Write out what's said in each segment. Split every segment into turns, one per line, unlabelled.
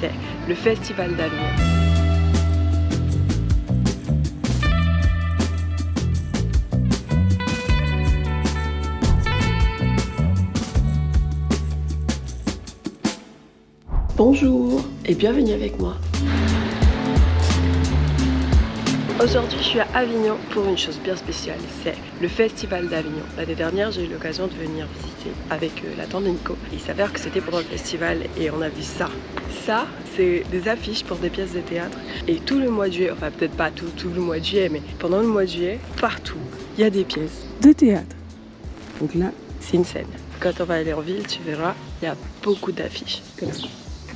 c'est le Festival d'Avignon. Bonjour et bienvenue avec moi. Aujourd'hui, je suis à Avignon pour une chose bien spéciale, c'est le Festival d'Avignon. L'année dernière, j'ai eu l'occasion de venir visiter avec la tante de Nico. Il s'avère que c'était pendant le festival et on a vu ça. Ça, c'est des affiches pour des pièces de théâtre. Et tout le mois de juillet, enfin peut-être pas tout le mois de juillet, mais pendant le mois de juillet, partout, il y a des pièces de théâtre. Donc là, c'est une scène. Quand on va aller en ville, tu verras, il y a beaucoup d'affiches comme ça.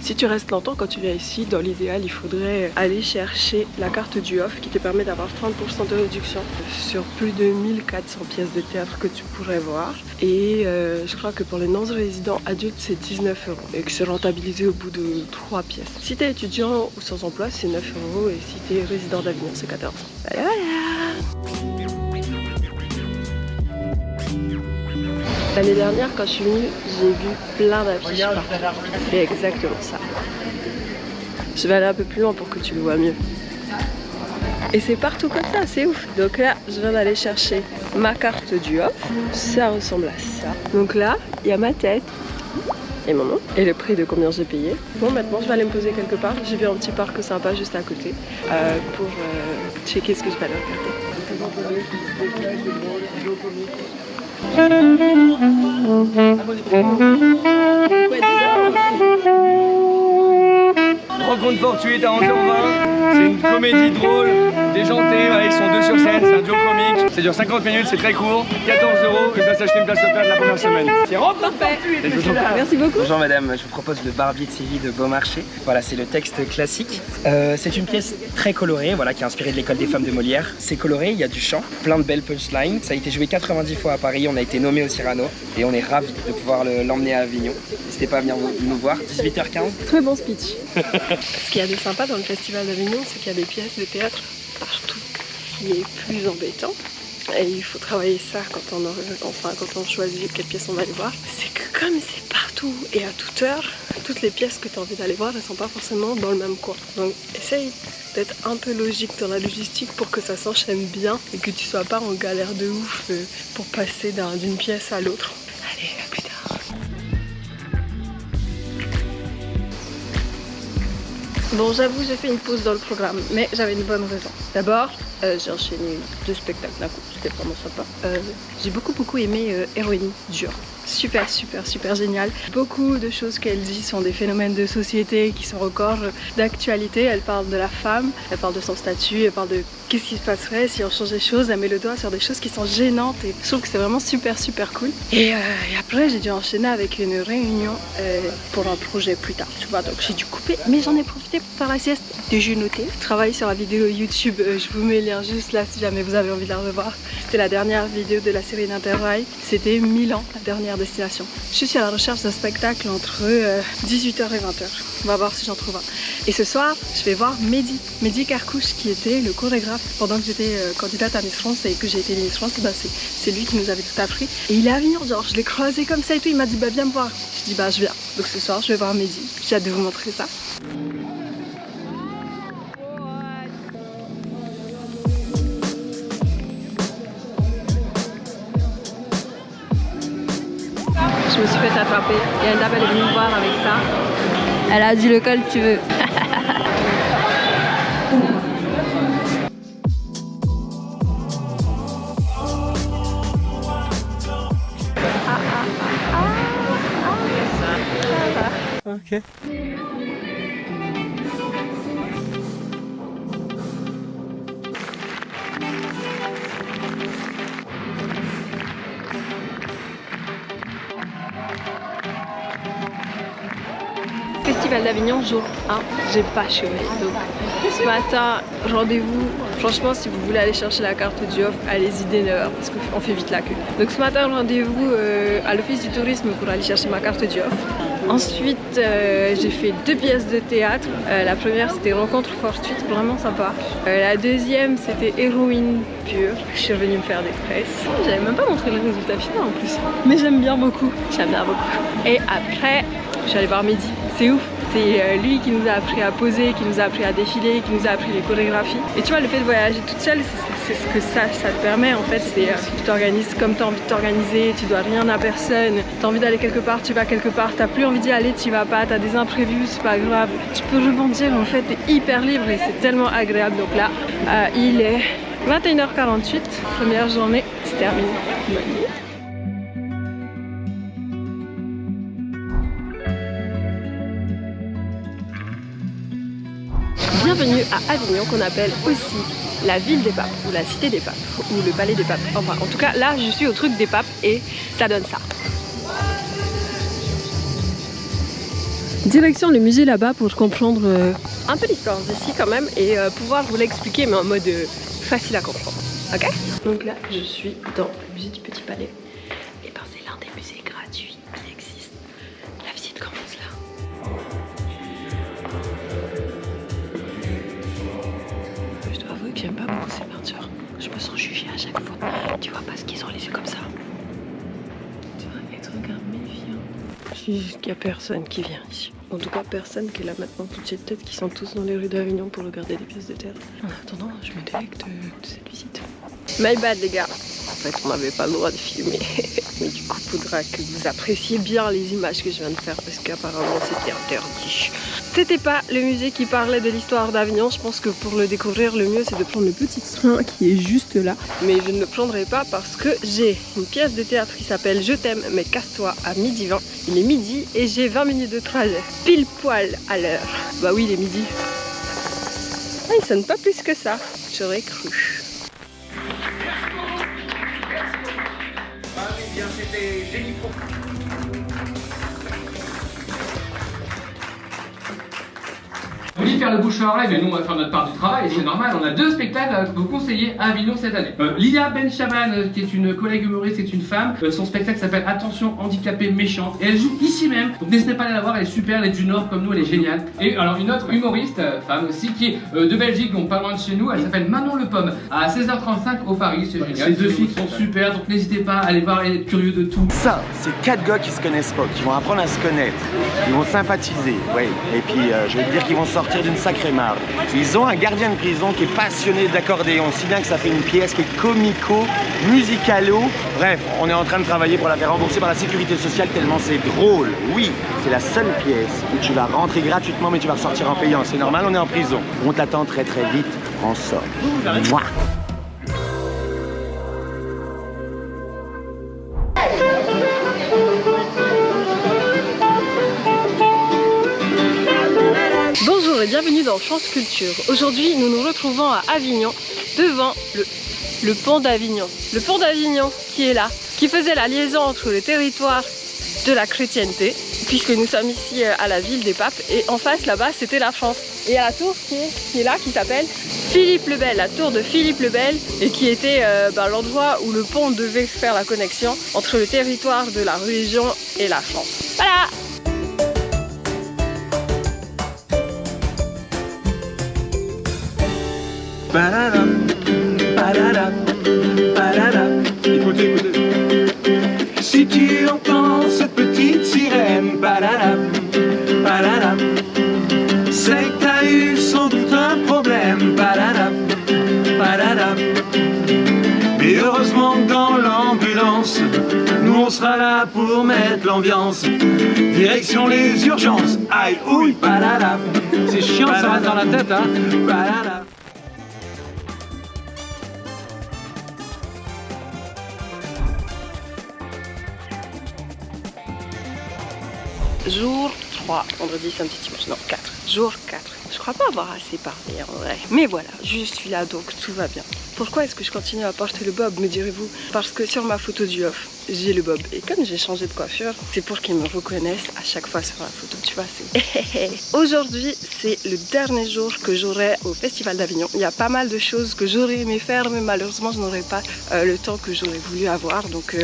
Si tu restes longtemps, quand tu viens ici, dans l'idéal, il faudrait aller chercher la carte du off qui te permet d'avoir 30% de réduction sur plus de 1400 pièces de théâtre que tu pourrais voir. Et je crois que pour les non-résidents adultes, c'est 19 € et que c'est rentabilisé au bout de 3 pièces. Si tu es étudiant ou sans emploi, c'est 9 € et si tu es résident d'Avignon, c'est 14 €. Voilà. L'année dernière, quand je suis venue, j'ai vu plein d'affiches partout. C'est exactement ça. Je vais aller un peu plus loin pour que tu le vois mieux. Et c'est partout comme ça, c'est ouf. Donc là, je viens d'aller chercher ma carte du off. Ça ressemble à ça. Donc là, il y a ma tête et mon nom et le prix de combien j'ai payé. Bon, maintenant, je vais aller me poser quelque part. J'ai vu un petit parc sympa juste à côté pour checker ce que je vais aller regarder.
Rencontre fortuite à 11h20, c'est une comédie drôle, déjantée, ils sont deux sur scène, c'est un duo comique, ça dure 50 minutes, c'est très court, 14 €, et doit s'acheter une place au théâtre la première semaine. C'est
Parfait. Merci beaucoup.
Bonjour madame, je vous propose le Barbier de Séville de Beaumarchais. Voilà, c'est le texte classique. C'est une pièce très colorée, voilà, qui est inspirée de l'école des femmes de Molière. C'est coloré, il y a du chant, plein de belles punchlines. Ça a été joué 90 fois à Paris, on a été nommé au Cyrano et on est ravis de pouvoir l'emmener à Avignon. N'hésitez pas à venir nous voir, 18h15.
Très bon speech. Ce qu'il y a de sympa dans le Festival d'Avignon, c'est qu'il y a des pièces de théâtre partout. Ce qui est plus embêtant, et il faut travailler ça quand on choisit quelle pièce on va aller voir, c'est que comme c'est partout et à toute heure, toutes les pièces que tu as envie d'aller voir, elles sont pas forcément dans le même coin. Donc essaye d'être un peu logique dans la logistique pour que ça s'enchaîne bien et que tu sois pas en galère de ouf pour passer d'une pièce à l'autre. Allez, à plus tard. Bon, j'avoue, j'ai fait une pause dans le programme, mais j'avais une bonne raison. D'abord, j'ai enchaîné 2 spectacles d'un coup, c'était vraiment sympa. J'ai beaucoup aimé Héroïne Dure. Super génial. Beaucoup de choses qu'elle dit sont des phénomènes de société qui sont encore d'actualité. Elle parle de la femme, elle parle de son statut, elle parle de qu'est-ce qui se passerait si on changeait des choses. Elle met le doigt sur des choses qui sont gênantes et je trouve que c'est vraiment super cool. Et après, j'ai dû enchaîner avec une réunion pour un projet plus tard, tu vois. Donc j'ai dû couper, mais j'en ai profité pour faire la sieste. J'ai noté. Je travaille sur la vidéo YouTube, je vous mets le lien juste là si jamais vous avez envie de la revoir. C'était la dernière vidéo de la série d'Intervaille. C'était Milan, la dernière destination. Je suis à la recherche d'un spectacle entre 18h et 20h. On va voir si j'en trouve un. Et ce soir, je vais voir Mehdi Carcouche qui était le chorégraphe pendant que j'étais candidate à Miss France et que j'ai été Miss France. Bah, c'est lui qui nous avait tout appris. Et il est à Avignon, genre je l'ai croisé comme ça et tout. Il m'a dit bah viens me voir. Je dis bah je viens. Donc ce soir, je vais voir Mehdi. J'ai hâte de vous montrer ça. Je me suis fait attraper. Il y a une dame, elle est venue me voir avec ça. Elle a dit lequel tu veux.
Ok.
Festival d'Avignon, jour 1, j'ai pas chômé. Donc ce matin, rendez-vous. Franchement, si vous voulez aller chercher la carte du off, allez-y dès 9h parce qu'on fait vite la queue. Donc ce matin, rendez-vous à l'office du tourisme pour aller chercher ma carte du off. Ensuite, j'ai fait 2 pièces de théâtre. La première, c'était Rencontre fortuite, vraiment sympa. La deuxième, c'était Héroïne pure. Je suis revenue me faire des tresses. J'avais même pas montré le résultat final en plus. Mais j'aime bien beaucoup. J'aime bien beaucoup. Et après, je suis allée voir Mehdi. C'est ouf. C'est lui qui nous a appris à poser, qui nous a appris à défiler, qui nous a appris les chorégraphies. Et tu vois, le fait de voyager toute seule, c'est ce que ça te permet en fait. C'est tu t'organises comme tu as envie de t'organiser, tu dois rien à personne. Tu as envie d'aller quelque part, tu vas quelque part. Tu n'as plus envie d'y aller, tu vas pas. Tu as des imprévus, c'est pas grave. Tu peux rebondir en fait, tu es hyper libre et c'est tellement agréable. Donc là, il est 21h48, première journée, c'est terminé. Bonne nuit. Bienvenue à Avignon, qu'on appelle aussi la ville des papes, ou la cité des papes, ou le palais des papes. Enfin, en tout cas, là, je suis au truc des papes et ça donne ça. Direction le musée là-bas pour comprendre un peu l'histoire d'ici quand même et pouvoir vous l'expliquer, mais en mode facile à comprendre. Ok? Donc là, je suis dans le musée du Petit Palais. Et ben, c'est l'un des musées gratuits qui existent. La visite commence là. Je dois avouer que j'aime pas beaucoup ces peintures. Je me sens jugée à chaque fois. Tu vois parce qu'ils ont les yeux comme ça. Tu vois, et tu regardes méfiant. Je dis juste qu'il n'y a personne qui vient ici. En tout cas, personne qui est là maintenant, toutes ces têtes qui sont tous dans les rues d'Avignon pour regarder des pièces de théâtre. En attendant, je me délecte de cette visite. My bad les gars. En fait, on n'avait pas le droit de filmer. Mais du coup, il faudra que vous appréciez bien les images que je viens de faire parce qu'apparemment c'était interdit. C'était pas le musée qui parlait de l'histoire d'Avignon. Je pense que pour le découvrir, le mieux c'est de prendre le petit train qui est juste là. Mais je ne le prendrai pas parce que j'ai une pièce de théâtre qui s'appelle Je t'aime mais casse-toi à 12h20. Il est midi et j'ai 20 minutes de trajet. Pile poil à l'heure. Bah oui, il est midi. Ah, il sonne pas plus que ça. J'aurais cru.
C'était génie.
On dit faire le bouche à oreille, mais nous on va faire notre part du travail, et c'est normal. On a 2 spectacles à vous conseiller à Avignon cette année. Lilia Benchaman, qui est une collègue humoriste, c'est une femme. Son spectacle s'appelle Attention handicapée méchante. Et elle joue ici même. Donc n'hésitez pas à aller la voir, elle est super, elle est du Nord comme nous, elle est géniale. Et alors une autre humoriste, femme aussi, qui est de Belgique, donc pas loin de chez nous. Elle s'appelle Manon Le Pomme, à 16h35 au Paris, c'est génial. Ces 2 filles sont super, donc n'hésitez pas à aller voir et être curieux de tout.
Ça, c'est 4 gars qui se connaissent pas, qui vont apprendre à se connaître, ils vont sympathiser, ouais. Et puis je vais te dire qu'ils vont sortir d'une sacrée marde. Ils ont un gardien de prison qui est passionné d'accordéon, si bien que ça fait une pièce qui est comico, musicalo. Bref, on est en train de travailler pour la faire rembourser par la sécurité sociale tellement c'est drôle. Oui, c'est la seule pièce où tu vas rentrer gratuitement mais tu vas ressortir en payant. C'est normal, on est en prison. On t'attend très très vite, en sort. Mouah.
Bonjour et bienvenue dans France Culture. Aujourd'hui, nous nous retrouvons à Avignon, devant le pont d'Avignon. Le pont d'Avignon qui est là, qui faisait la liaison entre le territoire de la chrétienté, puisque nous sommes ici à la ville des papes, et en face là-bas c'était la France. Et il y a la tour qui est là, qui s'appelle Philippe le Bel, la tour de Philippe le Bel, et qui était l'endroit où le pont devait faire la connexion entre le territoire de la religion et la France. Voilà!
Écoutez, écoutez.
Si tu entends cette petite sirène, badadam, badadam, c'est que t'as eu sans doute un problème, badadam, badadam. Mais heureusement que dans l'ambulance, nous on sera là pour mettre l'ambiance. Direction les urgences, aïe, ouille, badadam.
C'est chiant, ça reste dans la tête, hein.
Badadam.
Jour 3, vendredi, samedi, dimanche, non 4, jour 4. Je crois pas avoir assez parlé en vrai. Mais voilà, je suis là donc tout va bien. Pourquoi est-ce que je continue à porter le bob, me direz-vous? Parce que sur ma photo du off, j'ai le bob. Et comme j'ai changé de coiffure, c'est pour qu'ils me reconnaissent à chaque fois sur la photo, tu vois. Aujourd'hui, c'est le dernier jour que j'aurai au Festival d'Avignon. Il y a pas mal de choses que j'aurais aimé faire, mais malheureusement, je n'aurai pas le temps que j'aurais voulu avoir. Donc,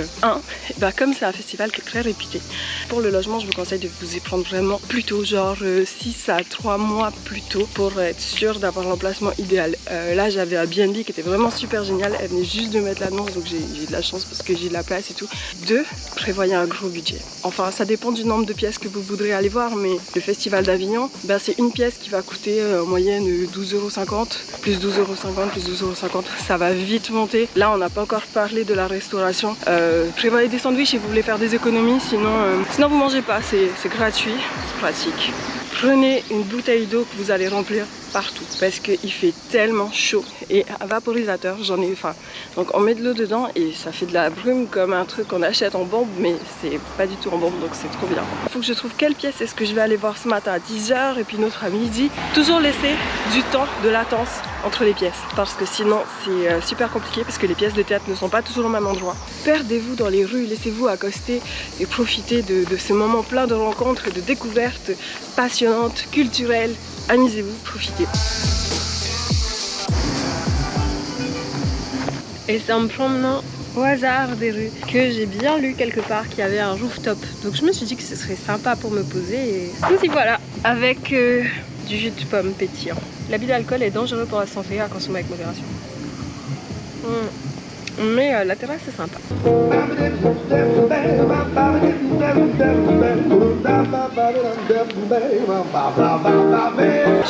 comme c'est un festival qui est très réputé, pour le logement, je vous conseille de vous y prendre vraiment plus tôt, genre 6 à 3 mois plus tôt, pour être sûr d'avoir l'emplacement idéal. Là, j'avais un BNB qui était vraiment vraiment super génial. Elle venait juste de mettre l'annonce, donc j'ai de la chance parce que j'ai de la place et tout. 2, prévoyez un gros budget. Enfin, ça dépend du nombre de pièces que vous voudrez aller voir, mais le Festival d'Avignon, ben, c'est une pièce qui va coûter en moyenne 12,50 €, plus 12,50 €, plus 12,50 €. Ça va vite monter. Là, on n'a pas encore parlé de la restauration. Prévoyez des sandwichs si vous voulez faire des économies, sinon vous mangez pas. C'est gratuit, c'est pratique. Prenez une bouteille d'eau que vous allez remplir partout parce qu'il fait tellement chaud. Et un vaporisateur, j'en ai faim. Donc on met de l'eau dedans et ça fait de la brume comme un truc qu'on achète en bombe, mais c'est pas du tout en bombe, donc c'est trop bien. Il faut que je trouve quelle pièce est-ce que je vais aller voir ce matin à 10 h et puis une autre à midi. Toujours laisser du temps de latence entre les pièces parce que sinon c'est super compliqué parce que les pièces de théâtre ne sont pas toujours au même endroit. Perdez-vous dans les rues, laissez-vous accoster et profitez de ce moment plein de rencontres et de découvertes passionnantes, culturelles. Amusez-vous, profitez. Et c'est en me promenant au hasard des rues que j'ai bien lu quelque part qu'il y avait un rooftop. Donc je me suis dit que ce serait sympa pour me poser et nous y voilà avec du jus de pomme pétillant. L'abus d'alcool est dangereux pour la santé, à consommer avec modération. Mais la terrasse c'est sympa.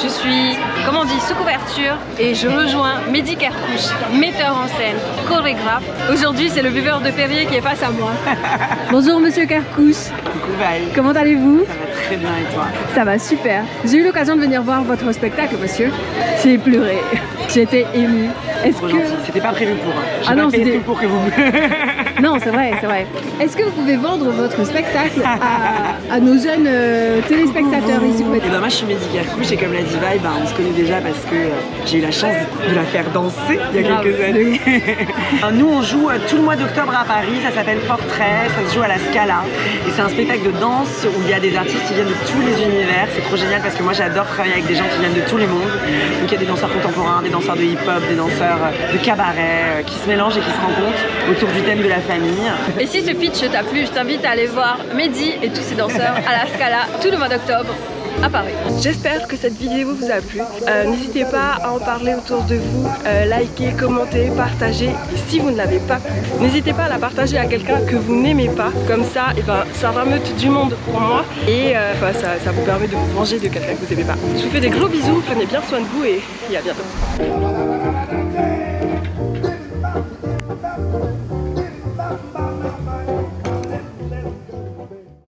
Je suis, comme on dit, sous couverture et je rejoins Mehdi Kerkouche, metteur en scène, chorégraphe. Aujourd'hui c'est le buveur de Perrier qui est face à moi. Bonjour monsieur Kerkouche.
Coucou Val.
Comment allez-vous?
Ça va très bien et toi?
Ça va super. J'ai eu l'occasion de venir voir votre spectacle monsieur. J'ai pleuré, j'étais émue. Est-ce que...
C'était pas prévu pour.
Ah non,
c'était tout pour que vous.
Non, c'est vrai, c'est vrai. Est-ce que vous pouvez vendre votre spectacle à nos jeunes téléspectateurs ici?
Et ben moi je suis Mehdi Kerkouche et comme l'a dit Val, on se connaît déjà parce que j'ai eu la chance de la faire danser il y a quelques années. Nous on joue tout le mois d'octobre à Paris, ça s'appelle Portrait, ça se joue à la Scala et c'est un spectacle de danse où il y a des artistes qui viennent de tous les univers. C'est trop génial parce que moi j'adore travailler avec des gens qui viennent de tous les mondes. Donc il y a des danseurs contemporains, des danseurs de hip-hop, des danseurs de cabaret qui se mélangent et qui se rencontrent autour du thème de la famille.
Et si ce pitch t'a plu, je t'invite à aller voir Mehdi et tous ses danseurs à la Scala tout le mois d'octobre à Paris. J'espère que cette vidéo vous a plu. N'hésitez pas à en parler autour de vous, liker, commenter, partager. Et si vous ne l'avez pas plu, n'hésitez pas à la partager à quelqu'un que vous n'aimez pas. Comme ça, ça rameute du monde pour moi et ça vous permet de vous venger de quelqu'un que vous n'aimez pas. Je vous fais des gros bisous, prenez bien soin de vous et à bientôt.